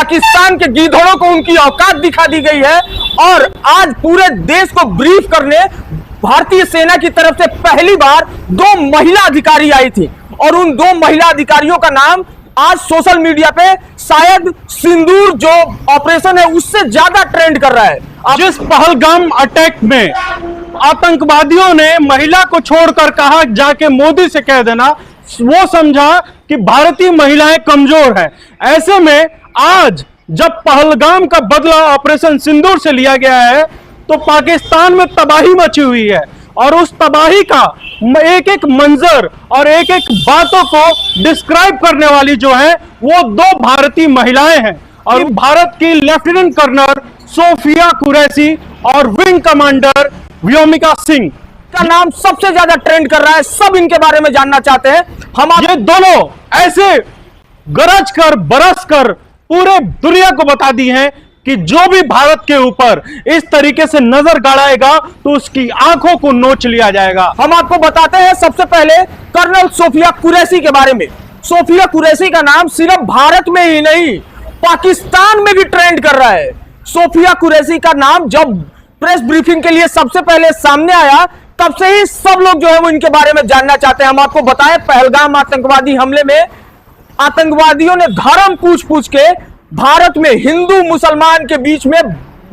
पाकिस्तान के गीदड़ों को उनकी औकात दिखा दी गई है। और आज पूरे देश को ब्रीफ करने भारतीय सेना की तरफ से पहली बार 2 महिला अधिकारी आई थी और उन 2 महिला अधिकारियों का नाम आज सोशल मीडिया पे शायद सिंदूर जो ऑपरेशन है उससे ज्यादा ट्रेंड कर रहा है। जिस पहलगाम अटैक में आतंकवादियों ने महिला को छोड़कर कहा जाके मोदी से कह देना, वो समझा कि भारतीय महिलाएं कमजोर है। ऐसे में आज जब पहलगाम का बदला ऑपरेशन सिंदूर से लिया गया है तो पाकिस्तान में तबाही मची हुई है और उस तबाही का एक एक मंजर और एक एक बातों को डिस्क्राइब करने वाली जो है वो 2 भारतीय महिलाएं हैं। और भारत की लेफ्टिनेंट कर्नल सोफिया कुरैशी और विंग कमांडर व्योमिका सिंह का नाम सबसे ज्यादा ट्रेंड कर रहा है। सब इनके बारे में जानना चाहते हैं। हम ये दोनों ऐसे गरज कर बरस कर पूरे दुनिया को बता दी हैं कि जो भी भारत के ऊपर इस तरीके से नजर गाड़ाएगा तो उसकी आंखों को नोच लिया जाएगा। हम आपको बताते हैं सबसे पहले कर्नल सोफिया कुरैशी के बारे में। सोफिया कुरैशी का नाम सिर्फ भारत में ही नहीं पाकिस्तान में भी ट्रेंड कर रहा है। सोफिया कुरैशी का नाम जब प्रेस ब्रीफिंग के लिए सबसे पहले सामने आया तब से ही सब लोग जो है वो इनके बारे में जानना चाहते हैं। हम आपको बताएं, पहलगाम आतंकवादी हमले में आतंकवादियों ने धर्म पूछ के भारत में हिंदू मुसलमान के बीच में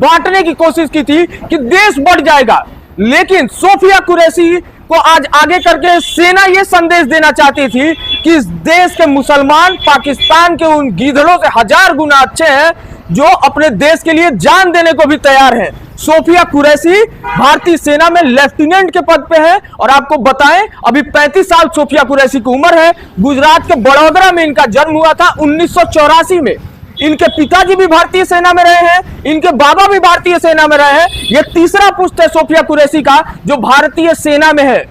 बांटने की कोशिश की थी कि देश बढ़ जाएगा। लेकिन सोफिया कुरैशी को आज आगे करके सेना यह संदेश देना चाहती थी कि इस देश के मुसलमान पाकिस्तान के उन गीदड़ों से 1000 गुना अच्छे हैं जो अपने देश के लिए जान देने को भी तैयार है। सोफिया कुरैशी भारतीय सेना में लेफ्टिनेंट के पद पे है और आपको बताएं अभी 35 साल सोफिया कुरैशी की उम्र है। गुजरात के बड़ौदा में इनका जन्म हुआ था 1984 में। इनके पिताजी भी भारतीय सेना में रहे हैं, इनके बाबा भी भारतीय सेना में रहे हैं। यह तीसरा पुष्ट है सोफिया कुरैशी का जो भारतीय सेना में है।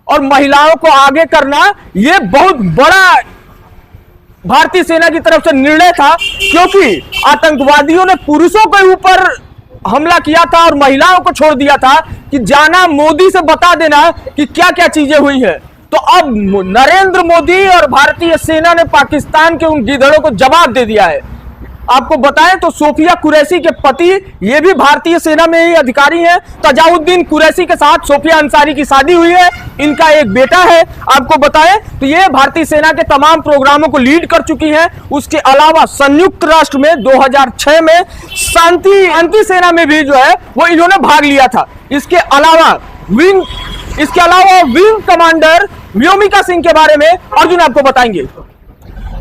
और महिलाओं को आगे करना यह बहुत बड़ा भारतीय सेना की तरफ से निर्णय था क्योंकि आतंकवादियों ने पुरुषों के ऊपर हमला किया था और महिलाओं को छोड़ दिया था कि जाना मोदी से बता देना कि क्या क्या चीजें हुई है। तो अब नरेंद्र मोदी और भारतीय सेना ने पाकिस्तान के उन गीदड़ों को जवाब दे दिया है। आपको बताएं तो सोफिया कुरैशी के पति ये भी भारतीय सेना में ही अधिकारी हैं। तजाउद्दीन कुरैशी के साथ सोफिया अंसारी की शादी हुई है। इनका एक बेटा है। आपको बताएं तो ये भारतीय सेना के तमाम प्रोग्रामों को लीड कर चुकी हैं। उसके अलावा संयुक्त राष्ट्र में 2006 में शांति सेना में भी जो है वो इन्होंने भाग लिया था। इसके अलावा विंग कमांडर व्योमिका सिंह के बारे में अर्जुन आपको बताएंगे।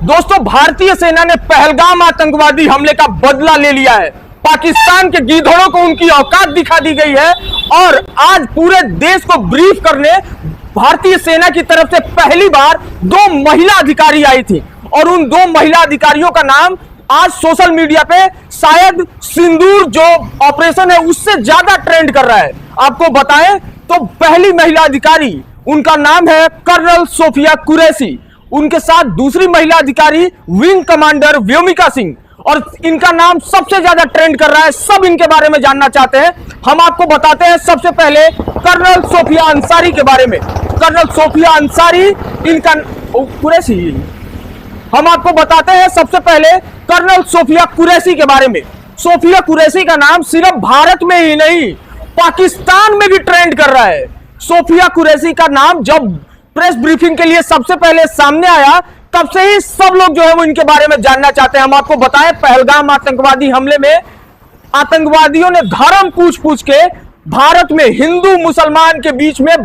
दोस्तों, भारतीय सेना ने पहलगाम आतंकवादी हमले का बदला ले लिया है। पाकिस्तान के गीदड़ों को उनकी औकात दिखा दी गई है और आज पूरे देश को ब्रीफ करने भारतीय सेना की तरफ से पहली बार 2 महिला अधिकारी आई थी और उन 2 महिला अधिकारियों का नाम आज सोशल मीडिया पे शायद सिंदूर जो ऑपरेशन है उससे ज्यादा ट्रेंड कर रहा है। आपको बताएं तो पहली महिला अधिकारी उनका नाम है कर्नल सोफिया कुरैशी। उनके साथ दूसरी महिला अधिकारी विंग कमांडर व्योमिका सिंह और इनका नाम सबसे ज्यादा ट्रेंड कर रहा है। सब इनके बारे में जानना चाहते हैं। हम आपको बताते हैं सबसे पहले कर्नल सोफिया अंसारी के बारे में। कर्नल सोफिया अंसारी इनका कुरैशी हम आपको बताते हैं सबसे पहले कर्नल सोफिया कुरैशी के बारे में। सोफिया कुरैशी का नाम सिर्फ भारत में ही नहीं पाकिस्तान में भी ट्रेंड कर रहा है। सोफिया कुरैशी का नाम जब प्रेस ब्रीफिंग के लिए सबसे पहले सामने आया तब से ही सब लोग जो है वो इनके बारे में जानना चाहते हैं। हम आपको बताएं, पहलगाम आतंकवादी हमले में आतंकवादियों ने धर्म पूछ के भारत में हिंदू मुसलमान के बीच में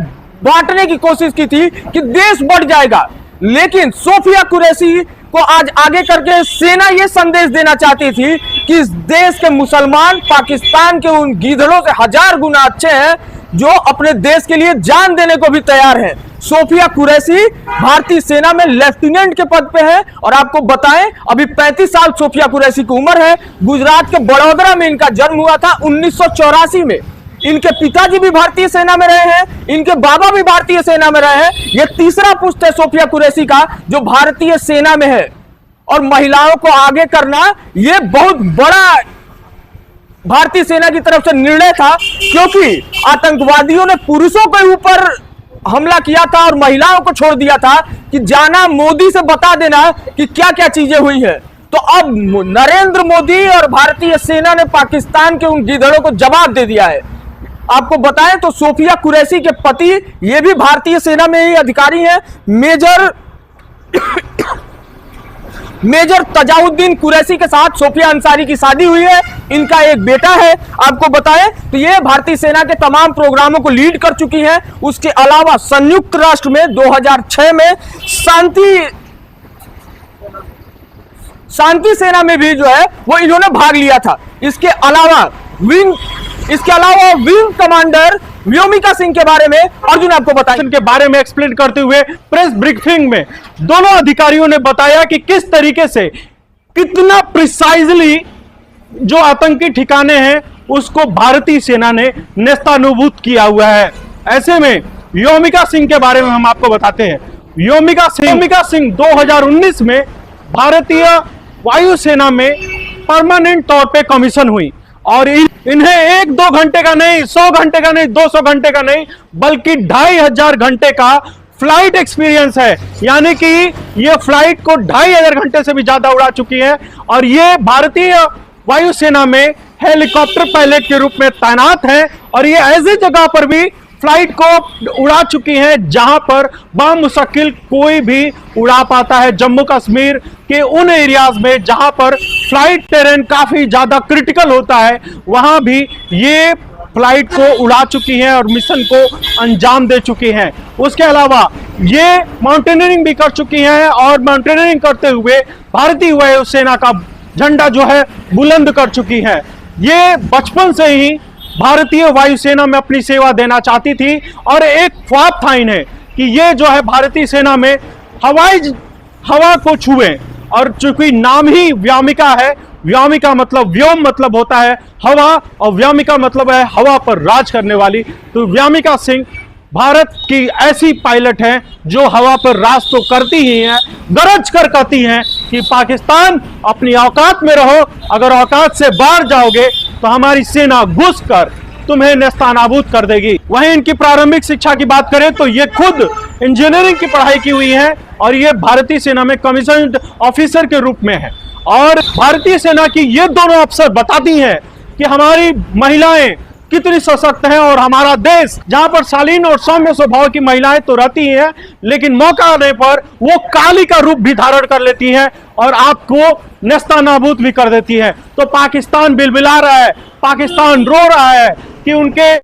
बांटने की कोशिश की थी कि देश बढ़ जाएगा। लेकिन सोफिया कुरैशी को आज आगे करके सेना यह संदेश देना चाहती थी कि इस देश के मुसलमान पाकिस्तान के उन गीदड़ों से 1000 गुना अच्छे हैं जो अपने देश के लिए जान देने को भी तैयार हैं। सोफिया कुरैशी भारतीय सेना में लेफ्टिनेंट के पद पे है और आपको बताएं अभी 35 साल सोफिया कुरैशी की उम्र है। गुजरात के बड़ौदा में इनका जन्म हुआ था 1984 में। इनके पिताजी भी भारतीय सेना में रहे हैं, इनके बाबा भी भारतीय सेना में रहे हैं। यह तीसरा पुष्ट है सोफिया कुरैशी का जो भारतीय सेना में है। और महिलाओं को आगे करना यह बहुत बड़ा भारतीय सेना की तरफ से निर्णय था क्योंकि आतंकवादियों ने पुरुषों के ऊपर हमला किया था और महिलाओं को छोड़ दिया था कि जाना मोदी से बता देना कि क्या क्या चीजें हुई है। तो अब नरेंद्र मोदी और भारतीय सेना ने पाकिस्तान के उन गीदड़ों को जवाब दे दिया है। आपको बताएं तो सोफिया कुरैशी के पति ये भी भारतीय सेना में ही अधिकारी हैं, मेजर तजाउद्दीन कुरैशी के साथ सोफिया अंसारी की शादी हुई है। इनका एक बेटा है। आपको बताएं तो ये भारतीय सेना के तमाम प्रोग्रामों को लीड कर चुकी हैं। उसके अलावा संयुक्त राष्ट्र में 2006 में शांति सेना में भी जो है वो इन्होंने भाग लिया था। इसके अलावा विंग कमांडर व्योमिका सिंह के बारे में अर्जुन आपको बताया। के बारे में एक्सप्लेन करते हुए प्रेस ब्रीफिंग में दोनों अधिकारियों ने बताया कि किस तरीके से कितना प्रिसाइजली जो आतंकी ठिकाने हैं उसको भारतीय सेना ने नेस्तानुबूत किया हुआ है। ऐसे में व्योमिका सिंह के बारे में हम आपको बताते हैं। व्योमिका सिंह 2019 में भारतीय वायुसेना में परमानेंट तौर पे कमीशन हुई और इन्हें 1-2 घंटे का नहीं, 100 घंटे का नहीं, 200 घंटे का नहीं, बल्कि 2500 घंटे का फ्लाइट एक्सपीरियंस है। यानी कि ये फ्लाइट को 2500 घंटे से भी ज्यादा उड़ा चुकी है और ये भारतीय वायुसेना में हेलीकॉप्टर पायलट के रूप में तैनात है और ये ऐसी जगह पर भी फ्लाइट को उड़ा चुकी हैं जहां पर बामुश्किल कोई भी उड़ा पाता है। जम्मू कश्मीर के उन एरियाज में जहां पर फ्लाइट टेरेन काफी ज्यादा क्रिटिकल होता है वहां भी ये फ्लाइट को उड़ा चुकी हैं और मिशन को अंजाम दे चुकी हैं। उसके अलावा ये माउंटेनियरिंग भी कर चुकी हैं और माउंटेनियरिंग करते हुए भारतीय वायुसेना का झंडा जो है बुलंद कर चुकी है। ये बचपन से ही भारतीय वायुसेना में अपनी सेवा देना चाहती थी और एक ख्वाब था इन्हें कि ये जो है भारतीय सेना में हवा को छुए। और चूंकि नाम ही व्योमिका है, व्योमिका मतलब व्योम मतलब होता है हवा और व्योमिका मतलब है हवा पर राज करने वाली, तो व्योमिका सिंह भारत की ऐसी पायलट हैं जो हवा पर राज तो करती ही हैं, गरज कर कहती हैं कि पाकिस्तान अपनी औकात में रहो, अगर औकात से बाहर जाओगे तो हमारी सेना घुस कर तुम्हें नेस्तानाबूद कर देगी। वहीं इनकी प्रारंभिक शिक्षा की बात करें तो ये खुद इंजीनियरिंग की पढ़ाई की हुई है और ये भारतीय सेना में कमीशन ऑफिसर के रूप में है। और भारतीय सेना की ये दोनों अफसर बताती हैं कि हमारी महिलाएं कितनी सशक्त हैं और हमारा देश जहां पर शालीन और सौम्य स्वभाव की महिलाएं तो रहती हैं लेकिन मौका आने पर वो काली का रूप भी धारण कर लेती हैं और आपको नेस्तानाबूद भी कर देती है। तो पाकिस्तान बिलबिला रहा है, पाकिस्तान रो रहा है कि उनके